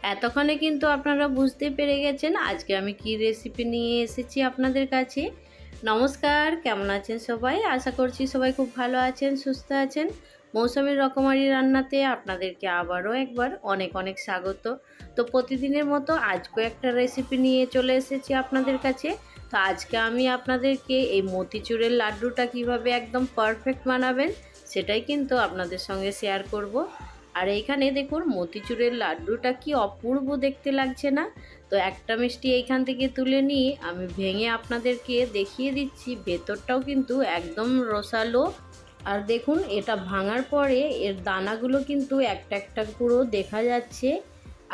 এতক্ষণে কিন্তু আপনারা বুঝতে পেরে গেছেন আজকে আমি কি রেসিপি নিয়ে এসেছি আপনাদের কাছে। নমস্কার, কেমন আছেন সবাই? আশা করছি সবাই খুব ভালো আছেন, সুস্থ আছেন। মৌসুমীর রকমারি রান্নাতে আপনাদেরকে আবারও একবার অনেক অনেক স্বাগত। তো প্রতিদিনের মতো আজকেও একটা রেসিপি নিয়ে চলে এসেছি আপনাদের কাছে। তো আজকে আমি আপনাদেরকে এই মতিচুরের লাড্ডুটা কিভাবে একদম পারফেক্ট বানাবেন সেটাই কিন্তু আপনাদের সঙ্গে শেয়ার করব। আর এইখানে দেখুন মতিচুরের লাড্ডুটা কি অপূর্ব দেখতে লাগছে না? তো একটা মিষ্টি এইখান থেকে তুলে নিয়ে আমি ভেঙে আপনাদেরকে দেখিয়ে দিচ্ছি। ভেতরটাও কিন্তু একদম রসালো। আর দেখুন এটা ভাঙার পরে এর দানাগুলো কিন্তু একটা একটা পুরো দেখা যাচ্ছে।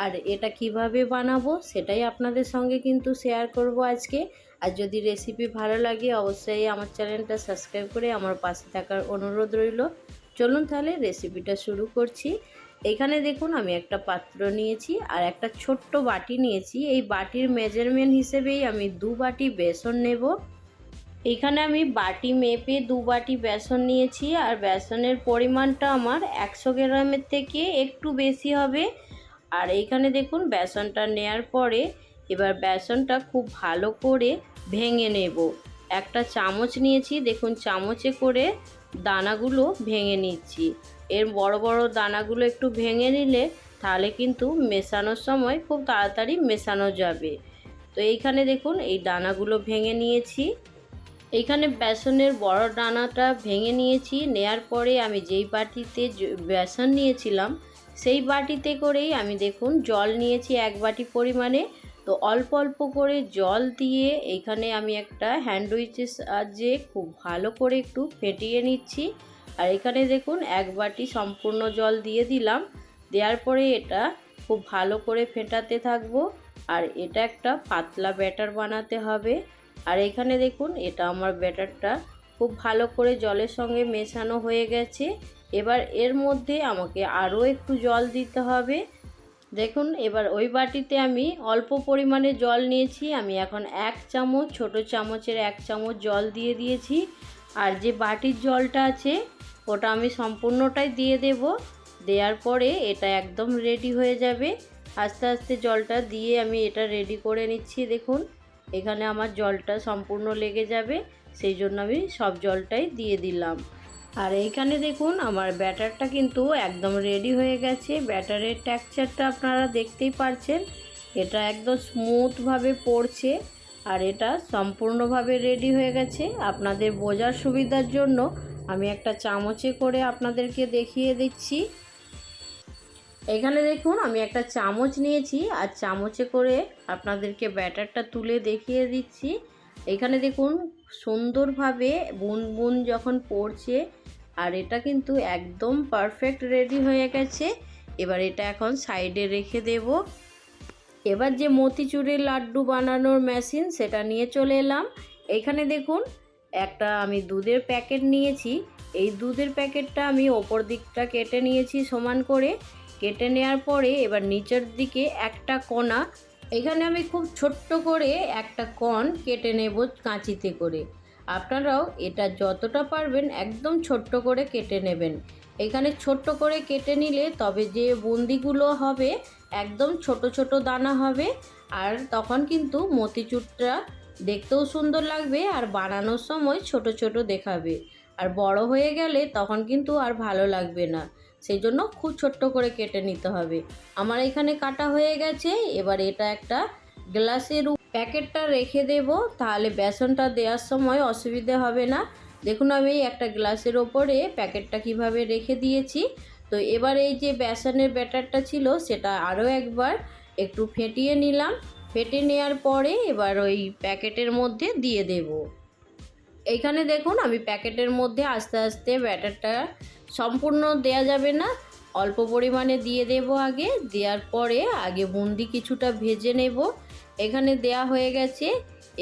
আর এটা কিভাবে বানাবো সেটাই আপনাদের সঙ্গে কিন্তু শেয়ার করব আজকে। আর যদি রেসিপি ভালো লাগে অবশ্যই আমার চ্যানেলটা সাবস্ক্রাইব করে আমার পাশে থাকার অনুরোধ রইল। চলুন তাহলে রেসিপিটা শুরু করছি। এখানে দেখুন আমি একটা পাত্র নিয়েছি আর একটা ছোট্ট বাটি নিয়েছি। এই বাটির মেজারমেন্ট হিসেবেই আমি 2 বাটি বেসন নেব। এখানে আমি বাটি মেপে 2 বাটি বেসন নিয়েছি আর বেসনের পরিমাণটা আমার 100 গ্রামের থেকে একটু বেশি হবে। আর এইখানে দেখুন বেসনটা নেয়ার পরে এবার বেসনটা খুব ভালো করে ভেঙে নেব। একটা চামচ নিয়েছি, দেখুন চামচে করে দানাগুলো ভেঙে নিচ্ছি। এর বড় বড় দানাগুলো একটু ভেঙে নিলে তাহলে কিন্তু মেশানোর সময় খুব তাড়াতাড়ি মেশানো যাবে। তো এইখানে দেখুন এই দানাগুলো ভেঙে নিয়েছি। এইখানে বেসনের বড় দানাটা ভেঙে নিয়েছি। নেয়ার পরে আমি যেই বাটিতে বেসন নিয়েছিলাম সেই বাটিতে করেই আমি দেখুন জল নিয়েছি 1 বাটি পরিমাণে। তো অল্প অল্প করে জল দিয়ে এইখানে আমি একটা হ্যান্ড উইচের সাহায্যে খুব ভালো করে একটু ফেটিয়ে নিচ্ছি। আর এখানে দেখুন 1 বাটি সম্পূর্ণ জল দিয়ে দিলাম। দেওয়ার পরে এটা খুব ভালো করে ফেটাতে থাকবো। আর এটা একটা পাতলা ব্যাটার বানাতে হবে। আর এখানে দেখুন এটা আমার ব্যাটারটা খুব ভালো করে জলের সঙ্গে মেশানো হয়ে গেছে। এবার এর মধ্যে আমাকে আরও একটু জল দিতে হবে। দেখুন এবার ওই বাটিতে আমি অল্প পরিমাণে জল নিয়েছি। আমি এখন 1 চামচ, ছোট চামচের 1 চামচ জল দিয়ে দিয়েছি। আর যে বাটির জলটা আছে ওটা আমি সম্পূর্ণটাই দিয়ে দেব। দেওয়ার পরে এটা একদম রেডি হয়ে যাবে। আস্তে আস্তে জলটা দিয়ে আমি এটা রেডি করে নিচ্ছি। দেখুন এখানে আমার জলটা সম্পূর্ণ লেগে যাবে, সেই জন্য আমি সব জলটাই দিয়ে দিলাম। আর এইখানে দেখুন আমার ব্যাটারটা কিন্তু একদম রেডি হয়ে গেছে। ব্যাটারের টেক্সচারটা আপনারা দেখতেই পাচ্ছেন, এটা একদম স্মুথভাবে পড়ছে। আর এটা সম্পূর্ণভাবে রেডি হয়ে গেছে। আপনাদের বোঝার সুবিধার জন্য আমি একটা চামচে করে আপনাদেরকে দেখিয়ে দিচ্ছি। এখানে দেখুন আমি একটা চামচ নিয়েছি আর চামচে করে আপনাদেরকে ব্যাটারটা তুলে দেখিয়ে দিচ্ছি। এখানে দেখুন সুন্দরভাবে বুন বুন যখন পড়ছে আর এটা কিন্তু একদম পারফেক্ট রেডি হয়ে গেছে। এবার এটা এখন সাইডে রেখে দেব। এবার যে মতিচুরের লাড্ডু বানানোর মেশিন সেটা নিয়ে চলে এলাম। এখানে দেখুন একটা আমি দুধের প্যাকেট নিয়েছি। এই দুধের প্যাকেটটা আমি ওপর দিকটা কেটে নিয়েছি সমান করে। কেটে নেওয়ার পরে এবার নিচের দিকে একটা কোণা, এখানে আমি খুব ছোট্ট করে একটা কোণ কেটে নেব কাঁচিতে করে। আপনারাও এটা যতটা পারবেন একদম ছোট্ট করে কেটে নেবেন। এখানে ছোট্ট করে কেটে নিলে তবে যে বুন্দিগুলো হবে একদম ছোট ছোট দানা হবে। আর তখন কিন্তু মতিচুরটা দেখতেও সুন্দর লাগবে আর বানানোর সময় ছোট ছোট দেখাবে। আর বড় হয়ে গেলে তখন কিন্তু আর ভালো লাগবে না, সেই জন্য খুব ছোট্ট করে কেটে নিতে হবে। আমার এখানে কাটা হয়ে গেছে। এবার এটা একটা গ্লাসের প্যাকেটটা রেখে দেব, তাহলে বেসনটা দেওয়ার সময় অসুবিধে হবে না। দেখুন আমি একটা গ্লাসের ওপরে প্যাকেটটা কিভাবে রেখে দিয়েছি। তো এবার এই যে বেসনের ব্যাটারটা ছিল সেটা আরও একবার একটু ফেটিয়ে নিলাম। ফেটে নেওয়ার পরে এবার ওই প্যাকেটের মধ্যে দিয়ে দেব। এইখানে দেখুন আমি প্যাকেটের মধ্যে আস্তে আস্তে ব্যাটারটা সম্পূর্ণ দেয়া যাবে না, অল্প পরিমাণে দিয়ে দেব আগে। দেওয়ার পরে আগে বুন্দি কিছুটা ভেজে নেব। এখানে দেয়া হয়ে গেছে।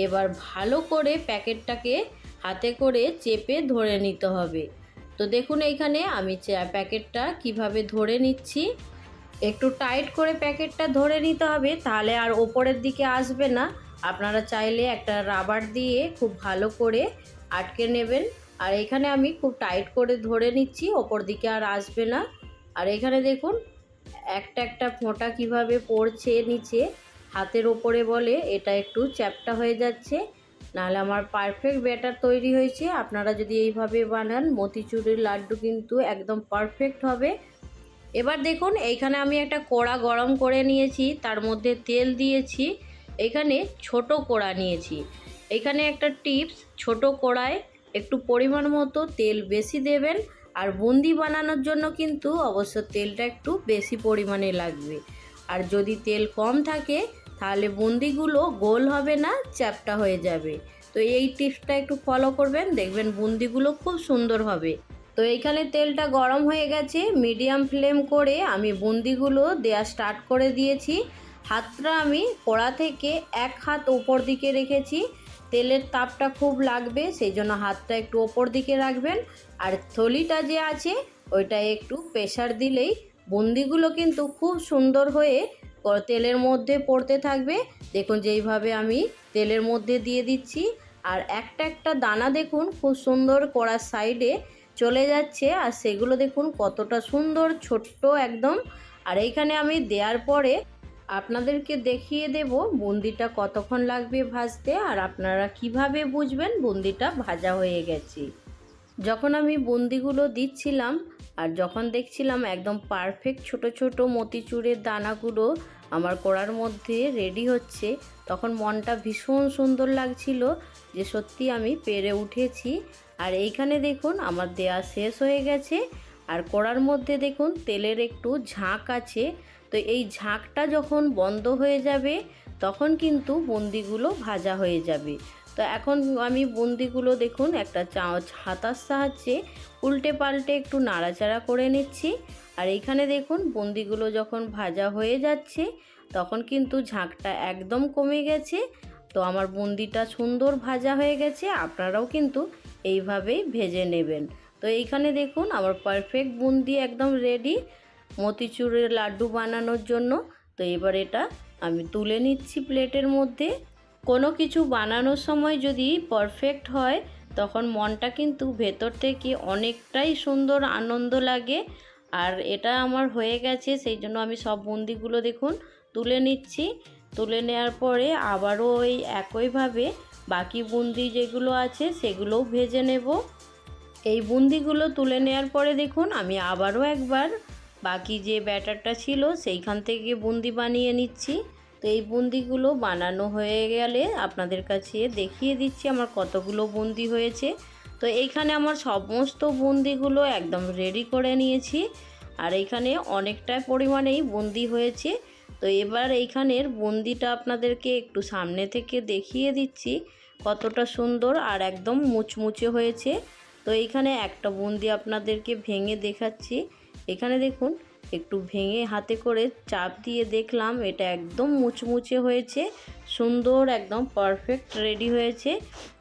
এবার ভালো করে প্যাকেটটাকে হাতে করে চেপে ধরে নিতে হবে। তো দেখুন এইখানে আমি প্যাকেটটা কিভাবে ধরে নিচ্ছি। একটু টাইট করে প্যাকেটটা ধরে নিতে হবে, তাহলে আর ওপরের দিকে আসবে না। আপনারা চাইলে একটা রাবার দিয়ে খুব ভালো করে আটকে নেবেন। আর এখানে আমি খুব টাইট করে ধরে নিচ্ছি, ওপর দিকে আর আসবে না। আর এখানে দেখুন একটা একটা ফোঁটা কিভাবে পড়ছে নিচে হাতের ওপরে বলে এটা একটু চ্যাপ্টা হয়ে যাচ্ছে, নাহলে আমার পারফেক্ট ব্যাটার তৈরি হয়েছে। আপনারা যদি এইভাবে বানান মতিচুরের লাড্ডু কিন্তু একদম পারফেক্ট হবে। এবার দেখুন এইখানে আমি একটা কড়া গরম করে নিয়েছি, তার মধ্যে তেল দিয়েছি। এখানে ছোট কড়া নিয়েছি। এখানে একটা টিপস, ছোট কড়ায় একটু পরিমাণ মতো তেল বেশি দেবেন, আর বুন্দি বানানোর জন্য কিন্তু অবশ্য তেলটা একটু বেশি পরিমাণে লাগবে। আর যদি তেল কম থাকে তাহলে বুন্দিগুলো গোল হবে না, চ্যাপ্টা হয়ে যাবে। তো এই টিপসটা একটু ফলো করবেন, দেখবেন বুন্দিগুলো খুব সুন্দর হবে। তো এইখানে তেলটা গরম হয়ে গেছে, মিডিয়াম ফ্লেম করে আমি বুন্দিগুলো দেওয়া স্টার্ট করে দিয়েছি। হাতটা আমি কড়া থেকে এক হাত ওপর দিকে রেখেছি। তেলের তাপটা খুব লাগবে, সেই জন্য হাতটা একটু ওপর দিকে রাখবেন। আর থলিটা যে আছে ওইটা একটু প্রেসার দিলেই বুন্দিগুলো কিন্তু খুব সুন্দর হয়ে তেলের মধ্যে পড়তে থাকবে। দেখুন যেইভাবে আমি তেলের মধ্যে দিয়ে দিচ্ছি, আর একটা একটা দানা দেখুন খুব সুন্দর কড়ার সাইডে চলে যাচ্ছে, আর সেগুলো দেখুন কতটা সুন্দর ছোট্ট একদম। আর এইখানে আমি দেওয়ার পরে আপনাদেরকে দেখিয়ে দেব বুন্দিটা কতক্ষণ লাগবে ভাজতে, আর আপনারা কিভাবে বুঝবেন বুন্দিটা ভাজা হয়ে গেছে। যখন আমি বুন্দিগুলো দিচ্ছিলাম আর যখন দেখছিলাম একদম পারফেক্ট ছোট ছোট মতিচুরের দানাগুলো আমার কড়ার মধ্যে রেডি হচ্ছে, তখন মনটা ভীষণ সুন্দর লাগছিল যে সত্যি আমি পেরে উঠেছি। আর এইখানে দেখুন আমার দেয়া শেষ হয়ে গেছে, আর কড়ার মধ্যে দেখুন তেলের একটু ঝাঁক আছে। তো এই ঝাঁকটা যখন বন্ধ হয়ে যাবে তখন কিন্তু বুন্দিগুলো ভাজা হয়ে যাবে। তো এখন আমি বুন্দিগুলো দেখুন একটা হাতার সাহায্যে উল্টে পাল্টে একটু নাড়াচাড়া করে নিচ্ছি। আর এইখানে দেখুন বুন্দিগুলো যখন ভাজা হয়ে যাচ্ছে তখন কিন্তু ঝাঁকটা একদম কমে গেছে। তো আমার বুন্দিটা সুন্দর ভাজা হয়ে গেছে, আপনারাও কিন্তু এইভাবেই ভেজে নেবেন। তো এইখানে দেখুন আমার পারফেক্ট বুন্দি একদম রেডি মতিচুরের লাড্ডু বানানোর জন্য। তো এবার এটা আমি তুলে নিচ্ছি প্লেটের মধ্যে। কোনো কিছু বানানোর সময় যদি পারফেক্ট হয় তখন মনটা কিন্তু ভেতর থেকে অনেকটাই সুন্দর আনন্দ লাগে। আর এটা আমার হয়ে গেছে, সেই জন্য আমি সব বুন্দিগুলো দেখুন তুলে নিচ্ছি। তুলে নেওয়ার পরে আবারও ওই একইভাবে বাকি বুন্দি যেগুলো আছে সেগুলোও ভেজে নেব। এই বুন্দিগুলো তুলে নেওয়ার পরে দেখুন আমি আবারও একবার বাকি যে ব্যাটারটা ছিল সেইখান থেকে বুন্দি বানিয়ে নিচ্ছি। তো এই বুন্দিগুলো বানানো হয়ে গেলে আপনাদের কাছে দেখিয়ে দিচ্ছি আমার কতগুলো বুন্দি হয়েছে। তো এইখানে আমার সমস্ত বুন্দিগুলো একদম রেডি করে নিয়েছি, আর এইখানে অনেকটা পরিমাণেই বুন্দি হয়েছে। তো এবার এইখানের বুন্দিটা আপনাদেরকে একটু সামনে থেকে দেখিয়ে দিচ্ছি কতটা সুন্দর আর একদম মুচমুচে হয়েছে। তো এইখানে একটা বুন্দি আপনাদেরকে ভেঙে দেখাচ্ছি। এখানে দেখুন একটু ভেঙে হাতে করে চাপ দিয়ে দেখলাম এটা একদম মুচমুচে হয়েছে, সুন্দর একদম পারফেক্ট রেডি হয়েছে।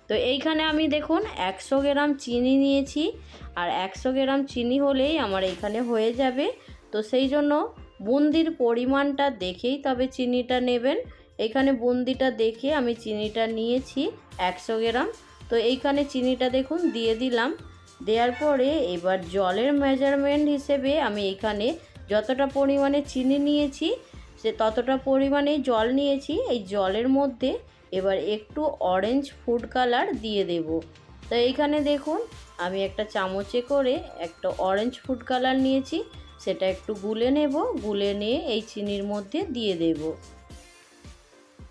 তো এইখানে আমি দেখুন 100 গ্রাম চিনি নিয়েছি, আর 100 গ্রাম চিনি হলেই আমার এইখানে হয়ে যাবে। তো সেই জন্য বুন্দির পরিমাণটা দেখেই তবে চিনিটা নেবেন। এখানে বুন্দিটা দেখে আমি চিনিটা নিয়েছি 100 গ্রাম। তো এইখানে চিনিটা দেখুন দিয়ে দিলাম। দেওয়ার পরে এবার জলের মেজারমেন্ট হিসেবে আমি এখানে যতটা পরিমাণে চিনি নিয়েছি সে ততটা পরিমাণেই জল নিয়েছি। এই জলের মধ্যে এবার একটু অরেঞ্জ ফুড কালার দিয়ে দেব। তো এইখানে দেখুন আমি একটা চামচে করে একটা অরেঞ্জ ফুড কালার নিয়েছি, সেটা একটু গুলে নেব। গুলে নিয়ে এই চিনির মধ্যে দিয়ে দেব।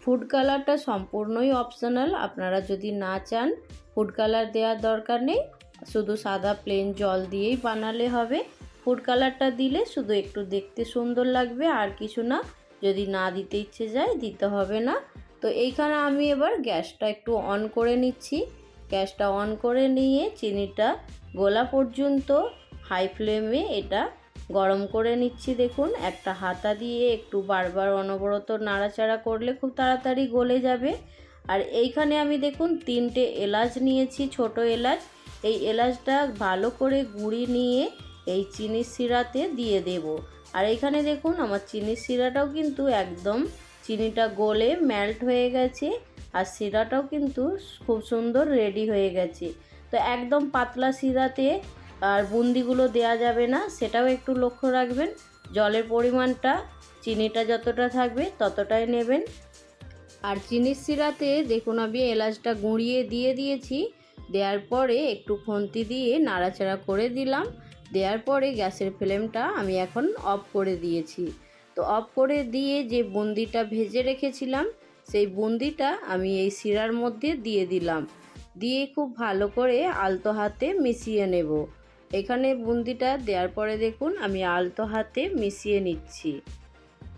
ফুড কালারটা সম্পূর্ণই অপশনাল, আপনারা যদি না চান ফুড কালার দেওয়ার দরকার নেই, শুধু সাদা প্লেন জল দিয়েই বানালে হবে। ফুড কালারটা দিলে শুধু একটু দেখতে সুন্দর লাগবে, আর কিছু না। যদি না দিতে ইচ্ছে যায় দিতে হবে না। তো এইখানে আমি এবার গ্যাসটা একটু অন করে নিচ্ছি। গ্যাসটা অন করে নিয়ে চিনিটা গোলা পর্যন্ত হাই ফ্লেমে এটা গরম করে নিচ্ছি। দেখুন একটা হাতা দিয়ে একটু বারবার অনবরত নাড়াচাড়া করলে খুব তাড়াতাড়ি গলে যাবে। আর এইখানে আমি দেখুন 3টে এলাচ নিয়েছি, ছোট এলাচ। এই এলাচটা ভালো করে গুঁড়ি নিয়ে এই চিনির শিরাতে দিয়ে দেব। আর এখানে দেখুন আমার চিনির শিরাটাও কিন্তু একদম চিনিটা গলে মেল্ট হয়ে গেছে, আর শিরাটাও কিন্তু খুব সুন্দর রেডি হয়ে গেছে। তো একদম পাতলা শিরাতে আর বুন্দিগুলো দেয়া যাবে না, সেটাও একটু লক্ষ্য রাখবেন। জলের পরিমাণটা চিনিটা যতটা থাকবে ততটাই নেবেন। আর চিনির শিরাতে দেখুন আমি এলাচটা গুঁড়িয়ে দিয়ে দিয়েছি। দেওয়ার পরে একটু খুন্তি দিয়ে নাড়াচাড়া করে দিলাম। দেওয়ার পরে গ্যাসের ফ্লেমটা আমি এখন অফ করে দিয়েছি। তো অফ করে দিয়ে যে বুন্দিটা ভেজে রেখেছিলাম সেই বুন্দিটা আমি এই শিরার মধ্যে দিয়ে দিলাম। দিয়ে খুব ভালো করে আলতো হাতে মিশিয়ে নেব। এখানে বুন্দিটা দেওয়ার পরে দেখুন আমি আলতো হাতে মিশিয়ে নিচ্ছি।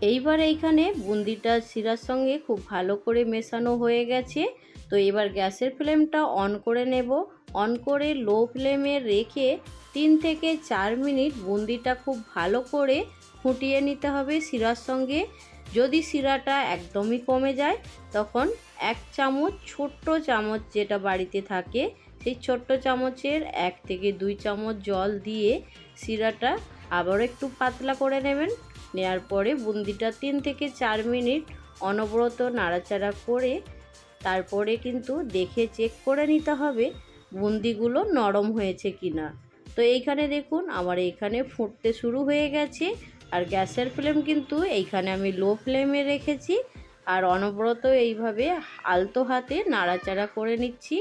এইবার এইখানে বুন্দিটা শিরার সঙ্গে খুব ভালো করে মেশানো হয়ে গেছে। তো এবার গ্যাসের ফ্লেমটা অন করে নেব। অন করে লো ফ্লেমে রেখে 3 থেকে 4 মিনিট বুন্দিটা খুব ভালো করে ফুটিয়ে নিতে হবে শিরার সঙ্গে। যদি শিরাটা একদমই কমে যায় তখন 1 চামচ, ছোট্ট চামচ যেটা বাড়িতে থাকে সেই ছোট্ট চামচের 1 থেকে 2 চামচ জল দিয়ে শিরাটা আবারও একটু পাতলা করে নেবেন। নেওয়ার পরে বুন্দিটা 3 থেকে 4 মিনিট অনবরত নাড়াচাড়া করে তারপরে কিন্তু দেখে চেক করে নিতে হবে বুন্দিগুলো নরম হয়েছে কিনা। তো এইখানে দেখুন আমার এইখানে ফুটতে শুরু হয়ে গেছে। আর গ্যাসের ফ্লেম কিন্তু এইখানে আমি লো ফ্লেমে রেখেছি। আর অনবরত এইভাবে আলতো হাতে নাড়াচাড়া করে নিচ্ছি।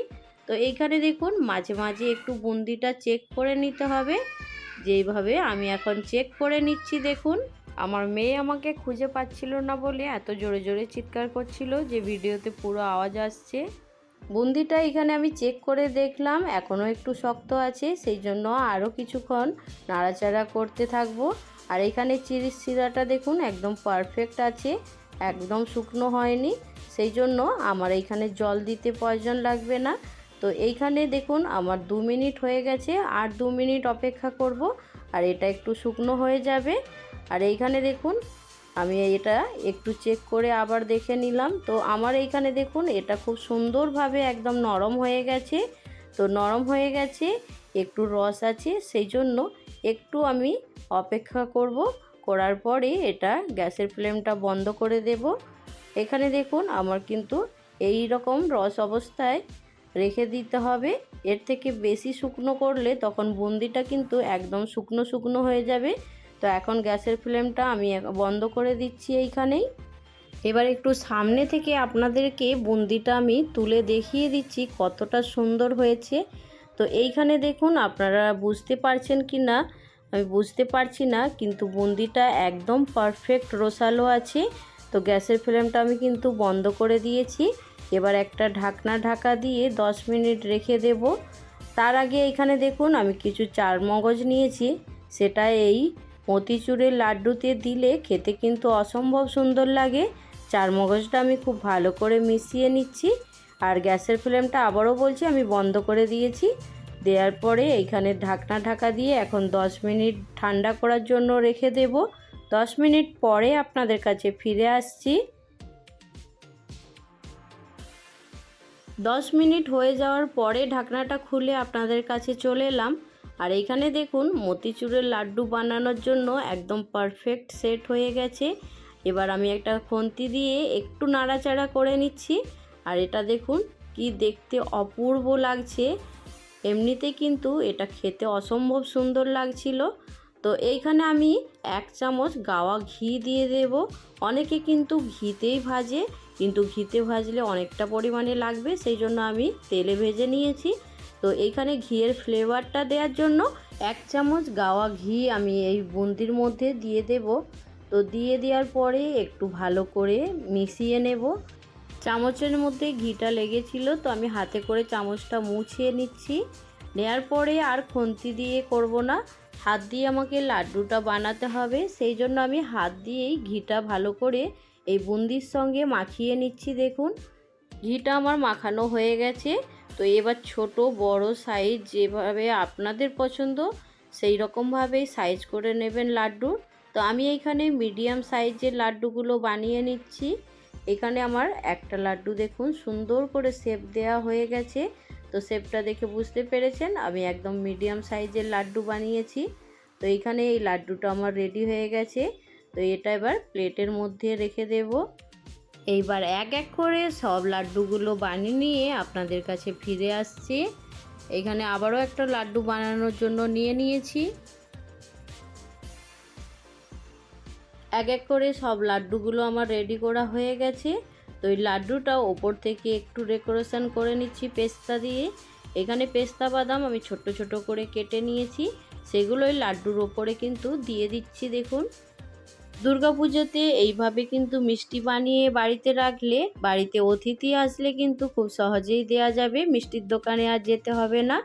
তো এইখানে দেখুন মাঝে মাঝে একটু বুন্দিটা চেক করে নিতে হবে, যেইভাবে আমি এখন চেক করে নিচ্ছি। দেখুন আমার মেয়ে আমাকে খুঁজে পাচ্ছিল না বলে এত জোরে জোরে চিৎকার করছিল যে ভিডিওতে পুরো আওয়াজ আসছে। বুন্দিটা এখানে আমি চেক করে দেখলাম এখনও একটু শক্ত আছে, সেই জন্য আরও কিছুক্ষণ নাড়াচাড়া করতে থাকবো। আর এখানে চিনির শিরাটা দেখুন একদম পারফেক্ট আছে, একদম শুকনো হয়নি, সেই জন্য আমার এইখানে জল দিতে প্রয়োজন লাগবে না। তো এইখানে দেখুন আমার 2 মিনিট হয়ে গেছে, আর 2 মিনিট অপেক্ষা করব আর এটা একটু শুকনো হয়ে যাবে। আর এইখানে দেখুন আমি এটা একটু চেক করে আবার দেখে নিলাম। তো আমার এইখানে দেখুন এটা খুব সুন্দরভাবে একদম নরম হয়ে গেছে। তো নরম হয়ে গেছে, একটু রস আছে, সেই জন্য একটু আমি অপেক্ষা করব। করার পরে এটা গ্যাসের ফ্লেমটা বন্ধ করে দেব। এখানে দেখুন আমার কিন্তু এই রকম রস অবস্থায় রেখে দিতে হবে। এর থেকে বেশি শুকনো করলে তখন বুন্দিটা কিন্তু একদম শুকনো শুকনো হয়ে যাবে। তো এখন গ্যাসের ফ্লেমটা আমি বন্ধ করে দিচ্ছি এইখানেই। এবার একটু সামনে থেকে আপনাদেরকে বুন্দিটা আমি তুলে দেখিয়ে দিচ্ছি কতটা সুন্দর হয়েছে। তো এইখানে দেখুন আপনারা বুঝতে পারছেন কি না আমি বুঝতে পারছি না, কিন্তু বুন্দিটা একদম পারফেক্ট রসালো আছে। তো গ্যাসের ফ্লেমটা আমি কিন্তু বন্ধ করে দিয়েছি। এবার একটা ঢাকনা ঢাকা দিয়ে 10 মিনিট রেখে দেব। তার আগে এখানে দেখুন আমি কিছু চারমগজ নিয়েছি, সেটা এই মতিচুরের লাড্ডুতে দিলে খেতে কিন্তু অসম্ভব সুন্দর লাগে। চারমগজটা আমি খুব ভালো করে মিশিয়ে নিচ্ছি। আর গ্যাসের ফ্লেমটা আবারও বলছি আমি বন্ধ করে দিয়েছি। দেওয়ার পরে এইখানে ঢাকনা ঢাকা দিয়ে এখন 10 মিনিট ঠান্ডা করার জন্য রেখে দেব। 10 মিনিট পরে আপনাদের কাছে ফিরে আসছি। 10 মিনিট হয়ে যাওয়ার পরে ঢাকনাটা খুলে আপনাদের কাছে চলে এলাম। আর এইখানে দেখুন মতিচুরের লাড্ডু বানানোর জন্য একদম পারফেক্ট সেট হয়ে গেছে। এবার আমি একটা খুন্তি দিয়ে একটু নাড়াচাড়া করে নিচ্ছি। আর এটা দেখুন কি দেখতে অপূর্ব লাগছে, এমনিতে কিন্তু এটা খেতে অসম্ভব সুন্দর লাগছিল। তো এইখানে আমি 1 চামচ গাওয়া ঘি দিয়ে দেব। অনেকে কিন্তু ঘিতেই ভাজে, কিন্তু ঘিতে ভাজলে অনেকটা পরিমাণে লাগবে, সেই জন্য আমি তেলে ভেজে নিয়েছি। তো এইখানে ঘিয়ের ফ্লেভারটা দেওয়ার জন্য 1 চামচ গাওয়া ঘি আমি এই বুন্দির মধ্যে দিয়ে দেব। তো দিয়ে দেওয়ার পরে একটু ভালো করে মিশিয়ে নেব। চামচের মধ্যে ঘিটা লেগেছিল, তো আমি হাতে করে চামচটা মুছিয়ে নিচ্ছি। নেয়ার পরে আর খুন্তি দিয়ে করব না, হাত দিয়ে আমাকে লাড্ডুটা বানাতে হবে, সেই জন্য আমি হাত দিয়েই ঘিটা ভালো করে এই বুন্দির সঙ্গে মাখিয়ে নিচ্ছি। দেখুন ঘিটা আমার মাখানো হয়ে গেছে। তো এবার ছোট বড় সাইজ যেভাবে আপনাদের পছন্দ সেই রকমভাবেই সাইজ করে নেবেন লাড্ডুর। তো আমি এইখানে মিডিয়াম সাইজের লাড্ডুগুলো বানিয়ে নিচ্ছি। এখানে আমার একটা লাড্ডু দেখুন সুন্দর করে শেপ দেওয়া হয়ে গেছে। তো শেপটা দেখে বুঝতে পেরেছেন আমি একদম মিডিয়াম সাইজের লাড্ডু বানিয়েছি। তো এইখানে এই লাড্ডুটা আমার রেডি হয়ে গেছে। তো এটা এবার প্লেটের মধ্যে রেখে দেব। এইবার এক এক করে সব লাড্ডুগুলো বানিয়ে নিয়ে আপনাদের কাছে ফিরে আসছি। এখানে আবারও একটা লাড্ডু বানানোর জন্য নিয়ে নিয়েছি। এক এক করে সব লাড্ডুগুলো আমার রেডি করা হয়ে গেছে। তো এই লাড্ডুটা ওপর থেকে একটু ডেকোরেশন করে নিচ্ছি পেস্তা দিয়ে। এখানে পেস্তা বাদাম আমি ছোট ছোট করে কেটে নিয়েছি, সেগুলো এই লাড্ডুর ওপরে কিন্তু দিয়ে দিচ্ছি। দেখুন, দুর্গাপুজোতে এইভাবে কিন্তু মিষ্টি বানিয়ে বাড়িতে রাখলে, বাড়িতে অতিথি আসলে কিন্তু খুব সহজেই দেয়া যাবে, মিষ্টির দোকানে আর যেতে হবে না।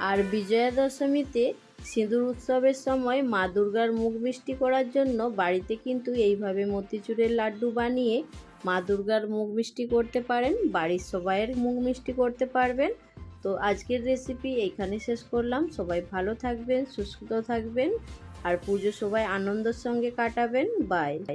আর বিজয়া দশমীতে সিঁদুর উৎসবের সময় মা দুর্গার মুখ মিষ্টি করার জন্য বাড়িতে কিন্তু এইভাবে মতিচুরের লাড্ডু বানিয়ে মা দুর্গার মুখ মিষ্টি করতে পারেন, বাড়ির সবাইয়ের মুখ মিষ্টি করতে পারবেন। তো আজকের রেসিপি এইখানে শেষ করলাম। সবাই ভালো থাকবেন, সুস্থ থাকবেন, আর পুজো সবাই আনন্দের সঙ্গে কাটাবেন। বাই।